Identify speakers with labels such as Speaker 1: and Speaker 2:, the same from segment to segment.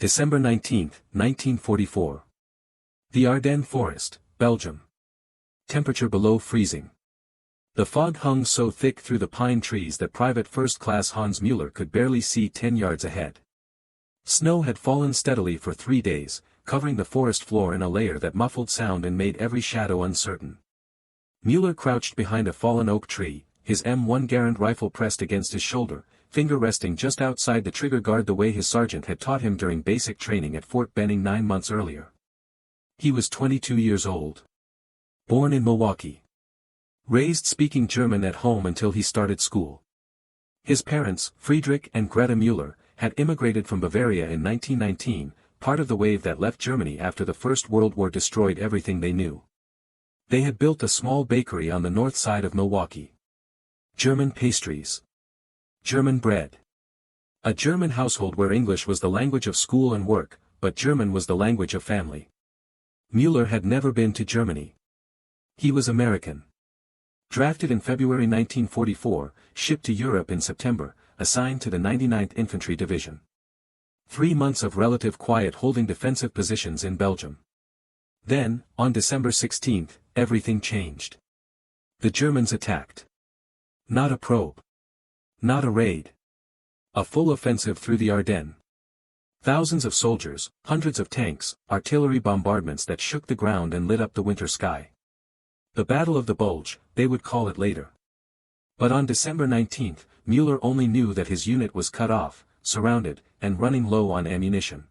Speaker 1: December 19, 1944. The Ardennes Forest, Belgium. Temperature below freezing. The fog hung so thick through the pine trees that Private First Class Hans Mueller could barely see 10 yards ahead. Snow had fallen steadily for 3 days, covering the forest floor in a layer that muffled sound and made every shadow uncertain. Mueller crouched behind a fallen oak tree, his M1 Garand rifle pressed against his shoulder, finger resting just outside the trigger guard the way his sergeant had taught him during basic training at Fort Benning 9 months earlier. He was 22 years old. Born in Milwaukee. Raised speaking German at home until he started school. His parents, Friedrich and Greta Mueller, had immigrated from Bavaria in 1919, part of the wave that left Germany after the First World War destroyed everything they knew. They had built a small bakery on the north side of Milwaukee. German pastries. German bread. A German household where English was the language of school and work, but German was the language of family. Mueller had never been to Germany. He was American. Drafted in February 1944, shipped to Europe in September, assigned to the 99th Infantry Division. 3 months of relative quiet holding defensive positions in Belgium. Then, on December 16, everything changed. The Germans attacked. Not a probe. Not a raid. A full offensive through the Ardennes. Thousands of soldiers, hundreds of tanks, artillery bombardments that shook the ground and lit up the winter sky. The Battle of the Bulge, they would call it later. But on December 19, Mueller only knew that his unit was cut off, surrounded, and running low on ammunition.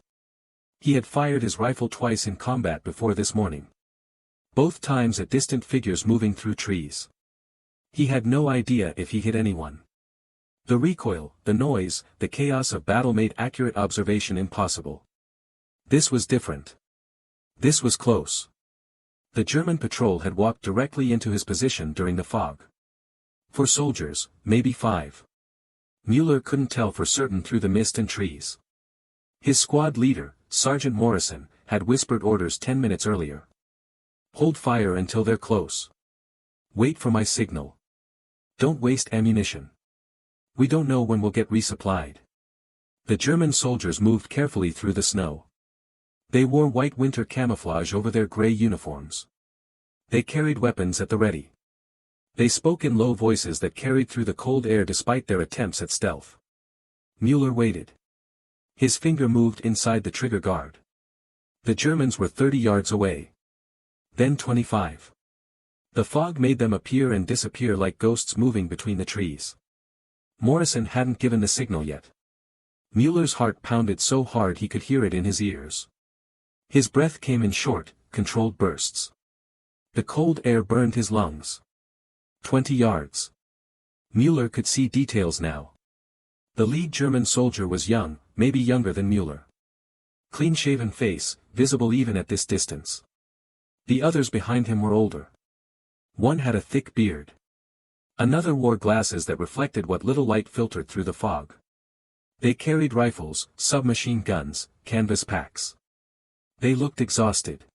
Speaker 1: He had fired his rifle twice in combat before this morning. Both times at distant figures moving through trees. He had no idea if he hit anyone. The recoil, the noise, the chaos of battle made accurate observation impossible. This was different. This was close. The German patrol had walked directly into his position during the fog. 4 soldiers, maybe 5. Mueller couldn't tell for certain through the mist and trees. His squad leader, Sergeant Morrison, had whispered orders 10 minutes earlier. Hold fire until they're close. Wait for my signal. Don't waste ammunition. We don't know when we'll get resupplied. The German soldiers moved carefully through the snow. They wore white winter camouflage over their gray uniforms. They carried weapons at the ready. They spoke in low voices that carried through the cold air despite their attempts at stealth. Mueller waited. His finger moved inside the trigger guard. The Germans were 30 yards away. Then 25. The fog made them appear and disappear like ghosts moving between the trees. Morrison hadn't given the signal yet. Mueller's heart pounded so hard he could hear it in his ears. His breath came in short, controlled bursts. The cold air burned his lungs. 20 yards. Mueller could see details now. The lead German soldier was young, maybe younger than Mueller. Clean-shaven face, visible even at this distance. The others behind him were older. One had a thick beard. Another wore glasses that reflected what little light filtered through the fog. They carried rifles, submachine guns, canvas packs. They looked exhausted.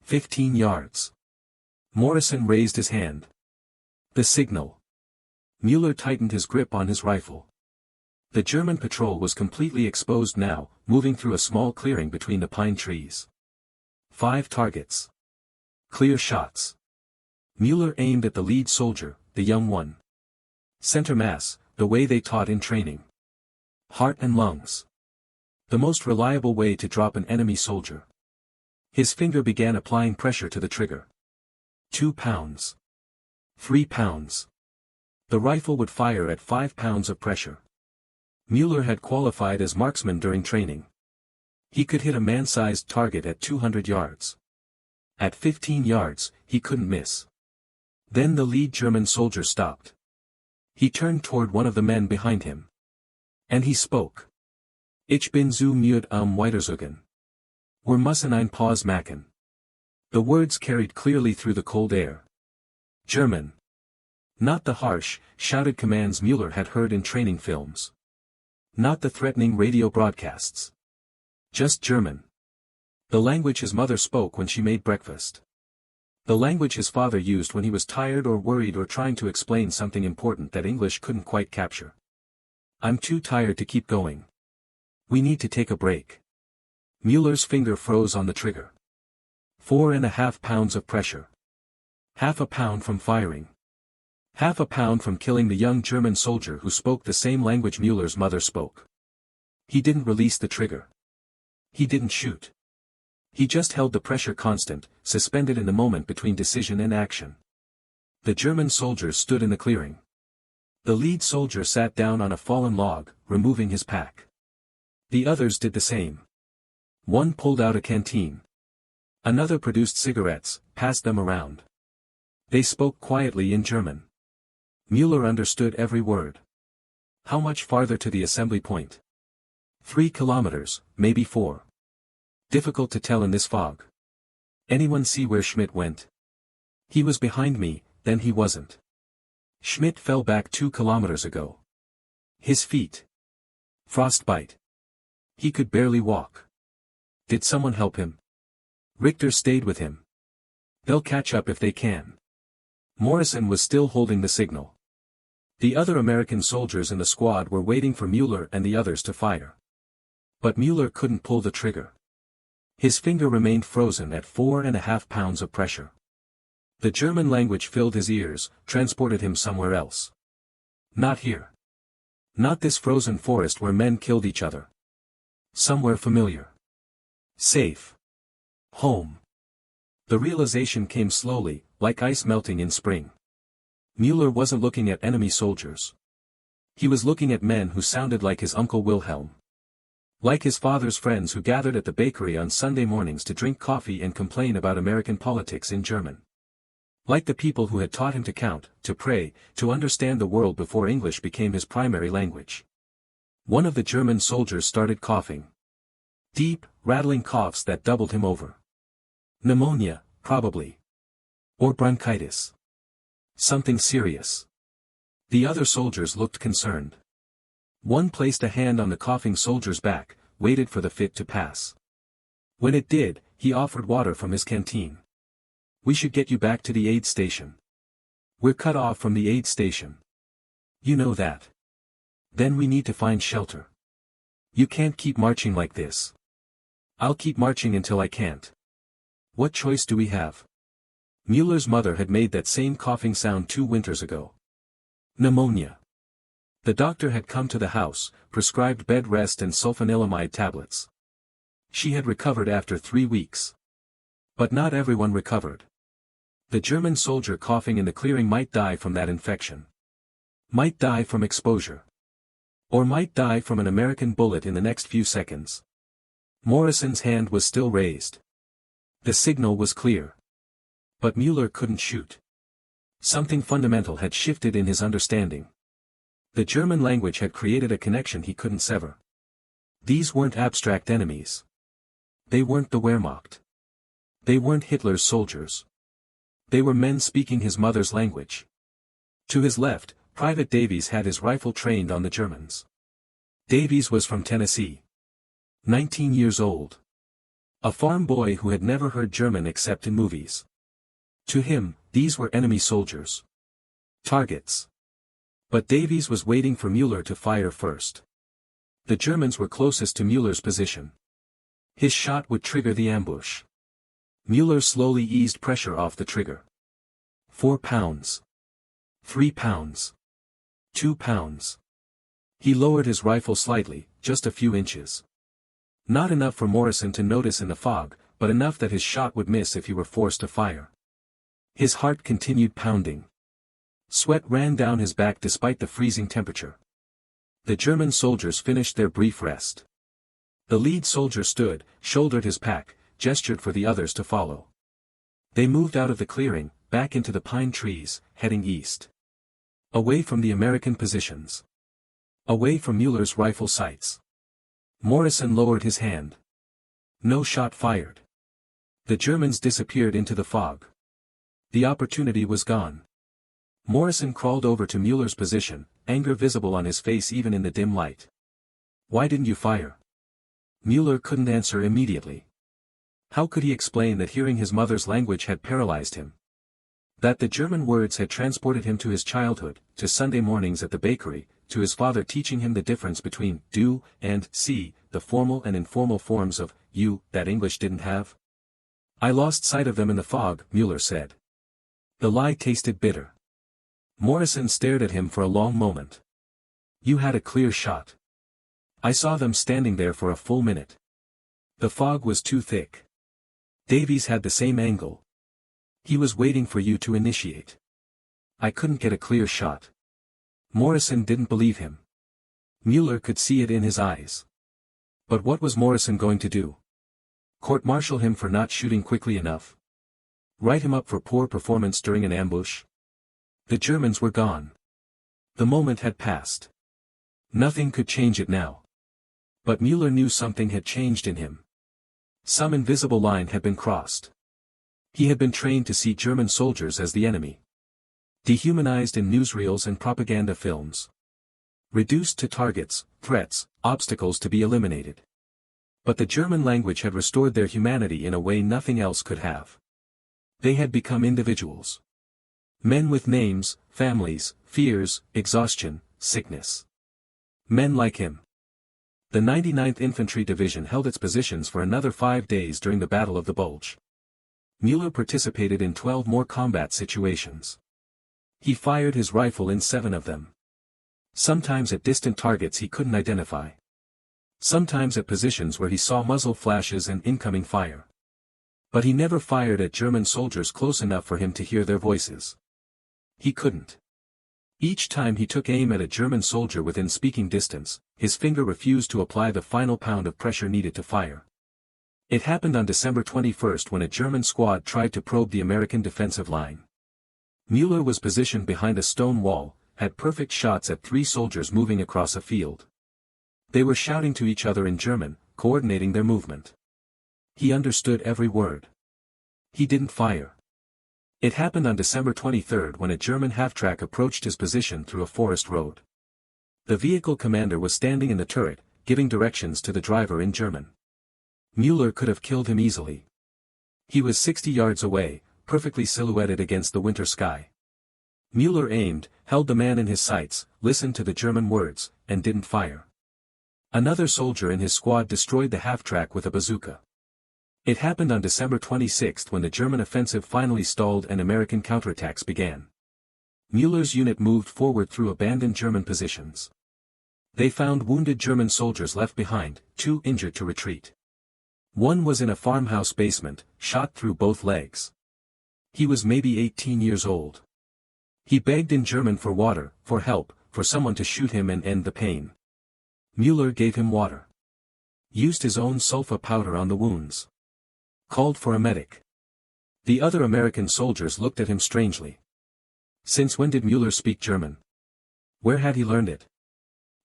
Speaker 1: 15 yards. Morrison raised his hand. The signal. Mueller tightened his grip on his rifle. The German patrol was completely exposed now, moving through a small clearing between the pine trees. 5 targets. Clear shots. Mueller aimed at the lead soldier, the young one. Center mass, the way they taught in training. Heart and lungs. The most reliable way to drop an enemy soldier. His finger began applying pressure to the trigger. 2 pounds. 3 pounds. The rifle would fire at 5 pounds of pressure. Mueller had qualified as marksman during training. He could hit a man-sized target at 200 yards. At 15 yards, he couldn't miss. Then the lead German soldier stopped. He turned toward one of the men behind him. And he spoke. Ich bin zu müde weiterzugen. Wir müssen eine Pause machen. The words carried clearly through the cold air. German. Not the harsh, shouted commands Mueller had heard in training films. Not the threatening radio broadcasts. Just German. The language his mother spoke when she made breakfast. The language his father used when he was tired or worried or trying to explain something important that English couldn't quite capture. I'm too tired to keep going. We need to take a break. Mueller's finger froze on the trigger. 4.5 pounds of pressure. Half a pound from firing. Half a pound from killing the young German soldier who spoke the same language Mueller's mother spoke. He didn't release the trigger. He didn't shoot. He just held the pressure constant, suspended in the moment between decision and action. The German soldiers stood in the clearing. The lead soldier sat down on a fallen log, removing his pack. The others did the same. One pulled out a canteen. Another produced cigarettes, passed them around. They spoke quietly in German. Mueller understood every word. How much farther to the assembly point? 3 kilometers, maybe 4. Difficult to tell in this fog. Anyone see where Schmidt went? He was behind me, then he wasn't. Schmidt fell back 2 kilometers ago. His feet. Frostbite. He could barely walk. Did someone help him? Richter stayed with him. They'll catch up if they can. Morrison was still holding the signal. The other American soldiers in the squad were waiting for Mueller and the others to fire. But Mueller couldn't pull the trigger. His finger remained frozen at 4.5 pounds of pressure. The German language filled his ears, transported him somewhere else. Not here. Not this frozen forest where men killed each other. Somewhere familiar. Safe. Home. The realization came slowly, like ice melting in spring. Mueller wasn't looking at enemy soldiers. He was looking at men who sounded like his Uncle Wilhelm. Like his father's friends who gathered at the bakery on Sunday mornings to drink coffee and complain about American politics in German. Like the people who had taught him to count, to pray, to understand the world before English became his primary language. One of the German soldiers started coughing. Deep, rattling coughs that doubled him over. Pneumonia, probably. Or bronchitis. Something serious. The other soldiers looked concerned. One placed a hand on the coughing soldier's back, waited for the fit to pass. When it did, he offered water from his canteen. We should get you back to the aid station. We're cut off from the aid station. You know that. Then we need to find shelter. You can't keep marching like this. I'll keep marching until I can't. What choice do we have? Mueller's mother had made that same coughing sound 2 winters ago. Pneumonia. The doctor had come to the house, prescribed bed rest and sulfanilamide tablets. She had recovered after 3 weeks. But not everyone recovered. The German soldier coughing in the clearing might die from that infection. Might die from exposure. Or might die from an American bullet in the next few seconds. Morrison's hand was still raised. The signal was clear. But Mueller couldn't shoot. Something fundamental had shifted in his understanding. The German language had created a connection he couldn't sever. These weren't abstract enemies. They weren't the Wehrmacht. They weren't Hitler's soldiers. They were men speaking his mother's language. To his left, Private Davies had his rifle trained on the Germans. Davies was from Tennessee. 19 years old. A farm boy who had never heard German except in movies. To him, these were enemy soldiers. Targets. But Davies was waiting for Mueller to fire first. The Germans were closest to Mueller's position. His shot would trigger the ambush. Mueller slowly eased pressure off the trigger. 4 pounds. 3 pounds. 2 pounds. He lowered his rifle slightly, just a few inches. Not enough for Morrison to notice in the fog, but enough that his shot would miss if he were forced to fire. His heart continued pounding. Sweat ran down his back despite the freezing temperature. The German soldiers finished their brief rest. The lead soldier stood, shouldered his pack, gestured for the others to follow. They moved out of the clearing, back into the pine trees, heading east. Away from the American positions. Away from Mueller's rifle sights. Morrison lowered his hand. No shot fired. The Germans disappeared into the fog. The opportunity was gone. Morrison crawled over to Mueller's position, anger visible on his face even in the dim light. Why didn't you fire? Mueller couldn't answer immediately. How could he explain that hearing his mother's language had paralyzed him? That the German words had transported him to his childhood, to Sunday mornings at the bakery, to his father teaching him the difference between do and see, the formal and informal forms of you that English didn't have? I lost sight of them in the fog, Mueller said. The lie tasted bitter. Morrison stared at him for a long moment. You had a clear shot. I saw them standing there for a full minute. The fog was too thick. Davies had the same angle. He was waiting for you to initiate. I couldn't get a clear shot. Morrison didn't believe him. Mueller could see it in his eyes. But what was Morrison going to do? Court-martial him for not shooting quickly enough? Write him up for poor performance during an ambush? The Germans were gone. The moment had passed. Nothing could change it now. But Mueller knew something had changed in him. Some invisible line had been crossed. He had been trained to see German soldiers as the enemy. Dehumanized in newsreels and propaganda films. Reduced to targets, threats, obstacles to be eliminated. But the German language had restored their humanity in a way nothing else could have. They had become individuals. Men with names, families, fears, exhaustion, sickness. Men like him. The 99th Infantry Division held its positions for another 5 days during the Battle of the Bulge. Mueller participated in 12 more combat situations. He fired his rifle in 7 of them. Sometimes at distant targets he couldn't identify. Sometimes at positions where he saw muzzle flashes and incoming fire. But he never fired at German soldiers close enough for him to hear their voices. He couldn't. Each time he took aim at a German soldier within speaking distance, his finger refused to apply the final pound of pressure needed to fire. It happened on December 21st when a German squad tried to probe the American defensive line. Mueller was positioned behind a stone wall, had perfect shots at 3 soldiers moving across a field. They were shouting to each other in German, coordinating their movement. He understood every word. He didn't fire. It happened on December 23rd when a German half-track approached his position through a forest road. The vehicle commander was standing in the turret, giving directions to the driver in German. Mueller could have killed him easily. He was 60 yards away, perfectly silhouetted against the winter sky. Mueller aimed, held the man in his sights, listened to the German words, and didn't fire. Another soldier in his squad destroyed the half-track with a bazooka. It happened on December 26th when the German offensive finally stalled and American counterattacks began. Mueller's unit moved forward through abandoned German positions. They found wounded German soldiers left behind, 2 injured to retreat. One was in a farmhouse basement, shot through both legs. He was maybe 18 years old. He begged in German for water, for help, for someone to shoot him and end the pain. Mueller gave him water. Used his own sulfa powder on the wounds. Called for a medic. The other American soldiers looked at him strangely. Since when did Mueller speak German? Where had he learned it?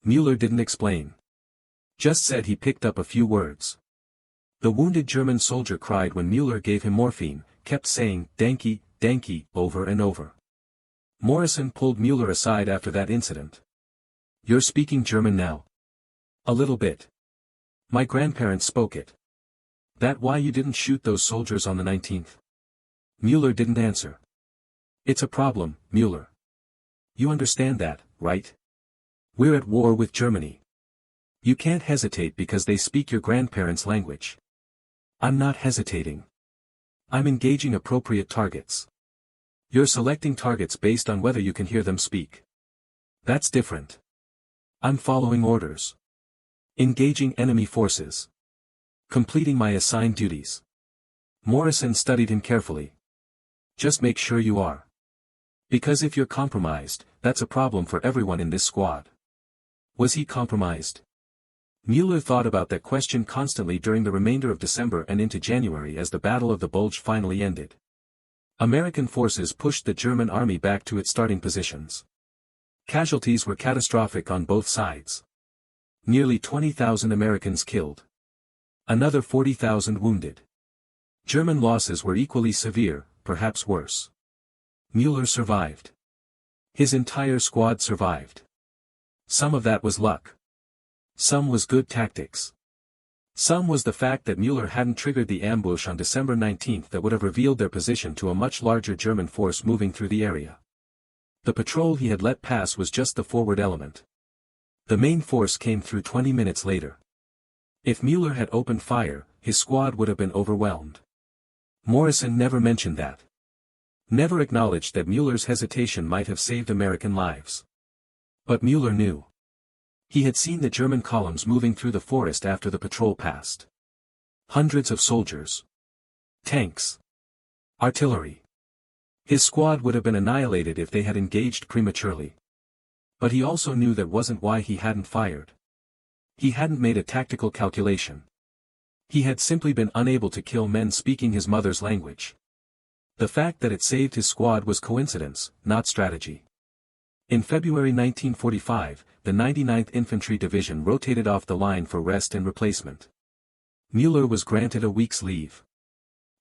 Speaker 1: Mueller didn't explain. Just said he picked up a few words. The wounded German soldier cried when Mueller gave him morphine, kept saying, "Danke, danke," over and over. Morrison pulled Mueller aside after that incident. You're speaking German now? A little bit. My grandparents spoke it. That why you didn't shoot those soldiers on the 19th? Mueller didn't answer. It's a problem, Mueller. You understand that, right? We're at war with Germany. You can't hesitate because they speak your grandparents' language. I'm not hesitating. I'm engaging appropriate targets. You're selecting targets based on whether you can hear them speak. That's different. I'm following orders. Engaging enemy forces. Completing my assigned duties. Morrison studied him carefully. Just make sure you are. Because if you're compromised, that's a problem for everyone in this squad. Was he compromised? Mueller thought about that question constantly during the remainder of December and into January as the Battle of the Bulge finally ended. American forces pushed the German army back to its starting positions. Casualties were catastrophic on both sides. Nearly 20,000 Americans killed. Another 40,000 wounded. German losses were equally severe, perhaps worse. Mueller survived. His entire squad survived. Some of that was luck. Some was good tactics. Some was the fact that Mueller hadn't triggered the ambush on December 19th that would have revealed their position to a much larger German force moving through the area. The patrol he had let pass was just the forward element. The main force came through 20 minutes later. If Mueller had opened fire, his squad would have been overwhelmed. Morrison never mentioned that. Never acknowledged that Mueller's hesitation might have saved American lives. But Mueller knew. He had seen the German columns moving through the forest after the patrol passed. Hundreds of soldiers. Tanks. Artillery. His squad would have been annihilated if they had engaged prematurely. But he also knew that wasn't why he hadn't fired. He hadn't made a tactical calculation. He had simply been unable to kill men speaking his mother's language. The fact that it saved his squad was coincidence, not strategy. In February 1945, the 99th Infantry Division rotated off the line for rest and replacement. Mueller was granted a week's leave.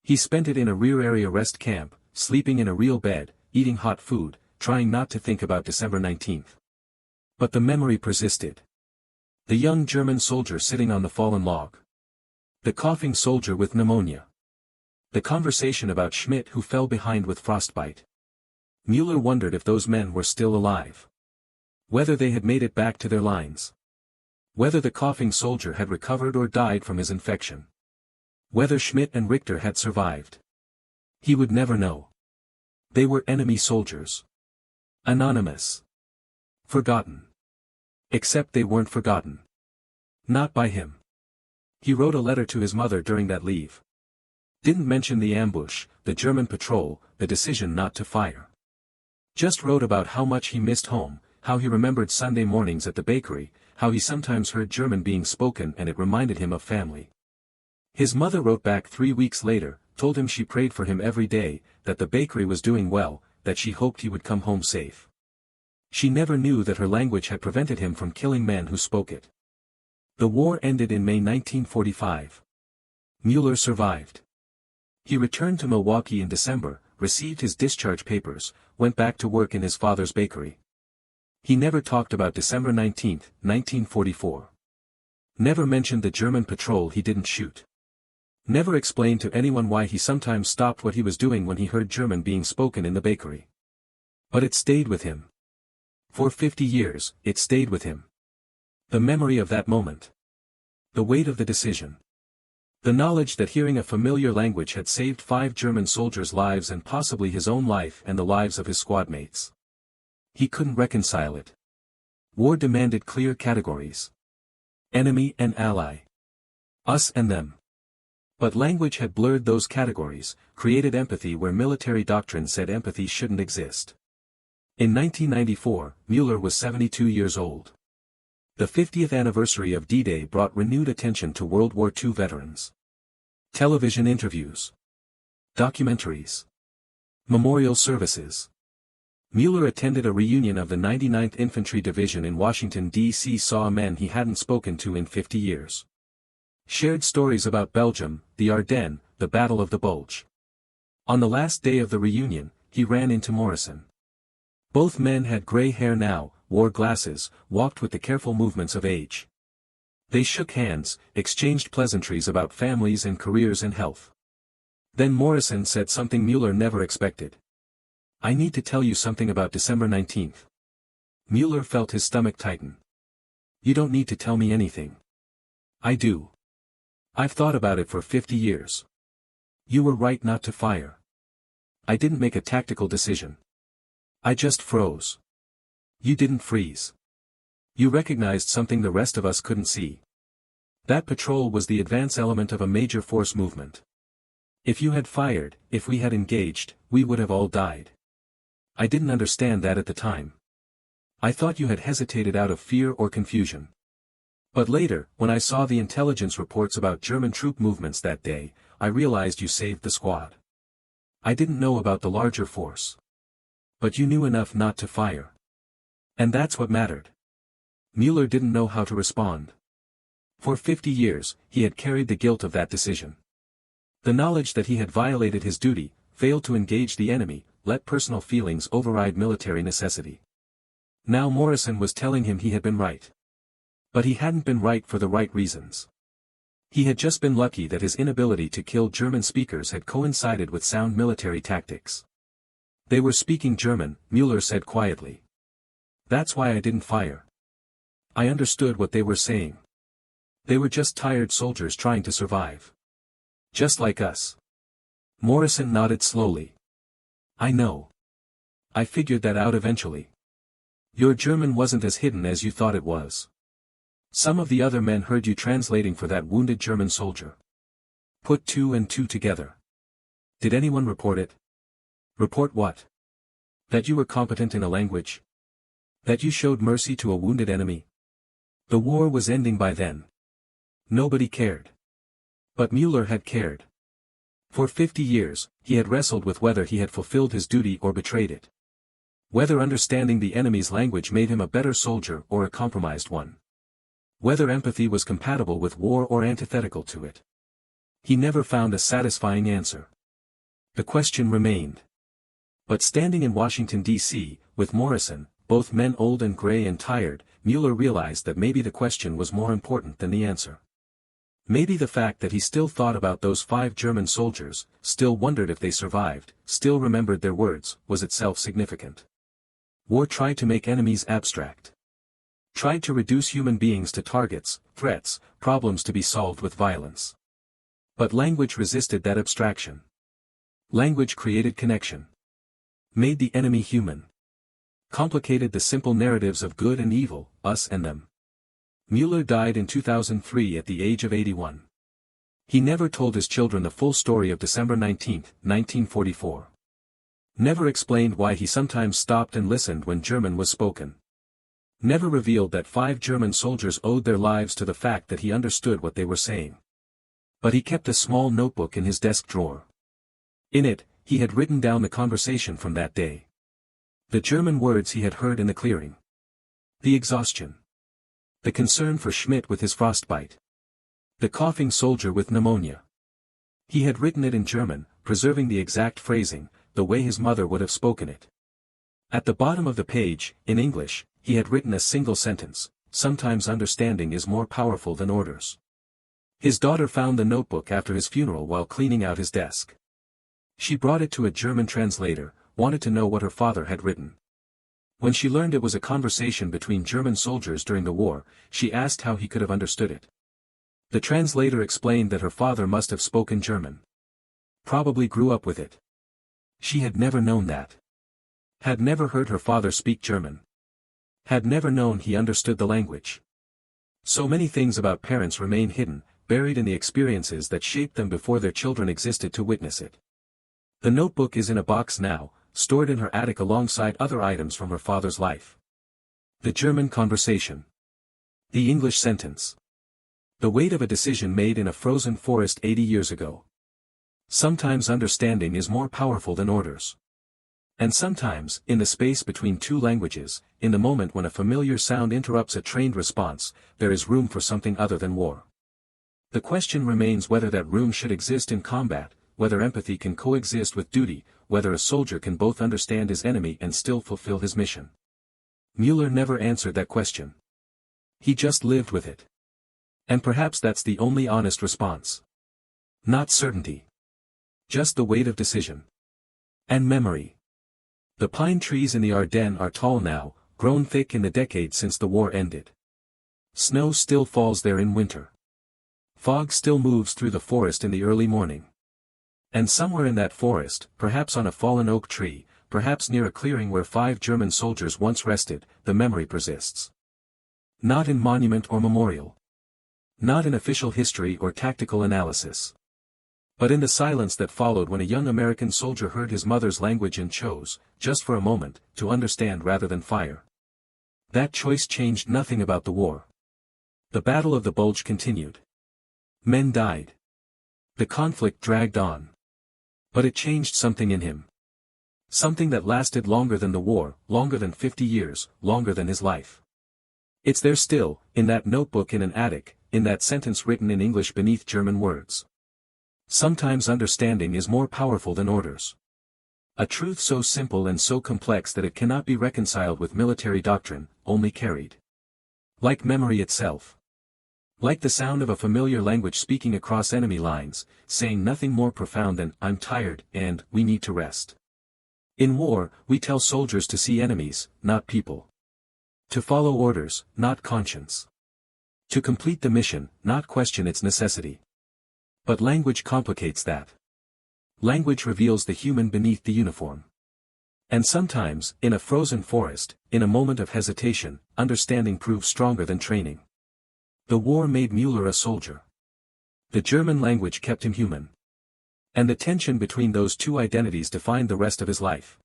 Speaker 1: He spent it in a rear area rest camp, sleeping in a real bed, eating hot food, trying not to think about December 19th. But the memory persisted. The young German soldier sitting on the fallen log. The coughing soldier with pneumonia. The conversation about Schmidt who fell behind with frostbite. Mueller wondered if those men were still alive. Whether they had made it back to their lines. Whether the coughing soldier had recovered or died from his infection. Whether Schmidt and Richter had survived. He would never know. They were enemy soldiers. Anonymous. Forgotten. Except they weren't forgotten. Not by him. He wrote a letter to his mother during that leave. Didn't mention the ambush, the German patrol, the decision not to fire. Just wrote about how much he missed home, how he remembered Sunday mornings at the bakery, how he sometimes heard German being spoken and it reminded him of family. His mother wrote back 3 weeks later, told him she prayed for him every day, that the bakery was doing well, that she hoped he would come home safe. She never knew that her language had prevented him from killing men who spoke it. The war ended in May 1945. Mueller survived. He returned to Milwaukee in December, received his discharge papers, went back to work in his father's bakery. He never talked about December 19, 1944. Never mentioned the German patrol he didn't shoot. Never explained to anyone why he sometimes stopped what he was doing when he heard German being spoken in the bakery. But it stayed with him. For 50 years, it stayed with him. The memory of that moment. The weight of the decision. The knowledge that hearing a familiar language had saved 5 German soldiers' lives and possibly his own life and the lives of his squadmates. He couldn't reconcile it. War demanded clear categories. Enemy and ally. Us and them. But language had blurred those categories, created empathy where military doctrine said empathy shouldn't exist. In 1994, Mueller was 72 years old. The 50th anniversary of D-Day brought renewed attention to World War II veterans. Television interviews. Documentaries. Memorial services. Mueller attended a reunion of the 99th Infantry Division in Washington, D.C. Saw men he hadn't spoken to in 50 years. Shared stories about Belgium, the Ardennes, the Battle of the Bulge. On the last day of the reunion, he ran into Morrison. Both men had gray hair now, wore glasses, walked with the careful movements of age. They shook hands, exchanged pleasantries about families and careers and health. Then Morrison said something Mueller never expected. "I need to tell you something about December 19th. Mueller felt his stomach tighten. "You don't need to tell me anything." "I do. I've thought about it for 50 years. You were right not to fire. I didn't make a tactical decision. I just froze. You didn't freeze. You recognized something the rest of us couldn't see. That patrol was the advance element of a major force movement. If you had fired, if we had engaged, we would have all died. I didn't understand that at the time. I thought you had hesitated out of fear or confusion. But later, when I saw the intelligence reports about German troop movements that day, I realized you saved the squad. I didn't know about the larger force. But you knew enough not to fire. And that's what mattered." Mueller didn't know how to respond. For 50 years, he had carried the guilt of that decision. The knowledge that he had violated his duty, failed to engage the enemy, let personal feelings override military necessity. Now Morrison was telling him he had been right. But he hadn't been right for the right reasons. He had just been lucky that his inability to kill German speakers had coincided with sound military tactics. "They were speaking German," Mueller said quietly. "That's why I didn't fire. I understood what they were saying. They were just tired soldiers trying to survive. Just like us. Morrison nodded slowly. I know. I figured that out eventually. Your German wasn't as hidden as you thought it was. Some of the other men heard you translating for that wounded German soldier. Put two and two together. Did anyone report it? Report what? That you were competent in a language? That you showed mercy to a wounded enemy? The war was ending by then. Nobody cared. But Mueller had cared. For 50 years, he had wrestled with whether he had fulfilled his duty or betrayed it. Whether understanding the enemy's language made him a better soldier or a compromised one. Whether empathy was compatible with war or antithetical to it. He never found a satisfying answer. The question remained. But standing in Washington, D.C., with Morrison, both men old and gray and tired, Mueller realized that maybe the question was more important than the answer. Maybe the fact that he still thought about those 5 German soldiers, still wondered if they survived, still remembered their words, was itself significant. War tried to make enemies abstract. Tried to reduce human beings to targets, threats, problems to be solved with violence. But language resisted that abstraction. Language created connection. Made the enemy human. Complicated the simple narratives of good and evil, us and them. Mueller died in 2003 at the age of 81. He never told his children the full story of December 19, 1944. Never explained why he sometimes stopped and listened when German was spoken. Never revealed that 5 German soldiers owed their lives to the fact that he understood what they were saying. But he kept a small notebook in his desk drawer. In it, he had written down the conversation from that day. The German words he had heard in the clearing. The exhaustion. The concern for Schmidt with his frostbite. The coughing soldier with pneumonia. He had written it in German, preserving the exact phrasing, the way his mother would have spoken it. At the bottom of the page, in English, he had written a single sentence, sometimes understanding is more powerful than orders. His daughter found the notebook after his funeral while cleaning out his desk. She brought it to a German translator, wanted to know what her father had written. When she learned it was a conversation between German soldiers during the war, she asked how he could have understood it. The translator explained that her father must have spoken German. Probably grew up with it. She had never known that. Had never heard her father speak German. Had never known he understood the language. So many things about parents remain hidden, buried in the experiences that shaped them before their children existed to witness it. The notebook is in a box now, stored in her attic alongside other items from her father's life. The German conversation. The English sentence. The weight of a decision made in a frozen forest 80 years ago. Sometimes understanding is more powerful than orders. And sometimes, in the space between 2 languages, in the moment when a familiar sound interrupts a trained response, there is room for something other than war. The question remains whether that room should exist in combat, whether empathy can coexist with duty, whether a soldier can both understand his enemy and still fulfill his mission. Mueller never answered that question. He just lived with it. And perhaps that's the only honest response. Not certainty. Just the weight of decision. And memory. The pine trees in the Ardennes are tall now, grown thick in the decades since the war ended. Snow still falls there in winter. Fog still moves through the forest in the early morning. And somewhere in that forest, perhaps on a fallen oak tree, perhaps near a clearing where 5 German soldiers once rested, the memory persists. Not in monument or memorial. Not in official history or tactical analysis. But in the silence that followed when a young American soldier heard his mother's language and chose, just for a moment, to understand rather than fire. That choice changed nothing about the war. The Battle of the Bulge continued. Men died. The conflict dragged on. But it changed something in him. Something that lasted longer than the war, longer than 50 years, longer than his life. It's there still, in that notebook in an attic, in that sentence written in English beneath German words. Sometimes understanding is more powerful than orders. A truth so simple and so complex that it cannot be reconciled with military doctrine, only carried. Like memory itself. Like the sound of a familiar language speaking across enemy lines, saying nothing more profound than, I'm tired, and, we need to rest. In war, we tell soldiers to see enemies, not people. To follow orders, not conscience. To complete the mission, not question its necessity. But language complicates that. Language reveals the human beneath the uniform. And sometimes, in a frozen forest, in a moment of hesitation, understanding proves stronger than training. The war made Mueller a soldier. The German language kept him human. And the tension between those two identities defined the rest of his life.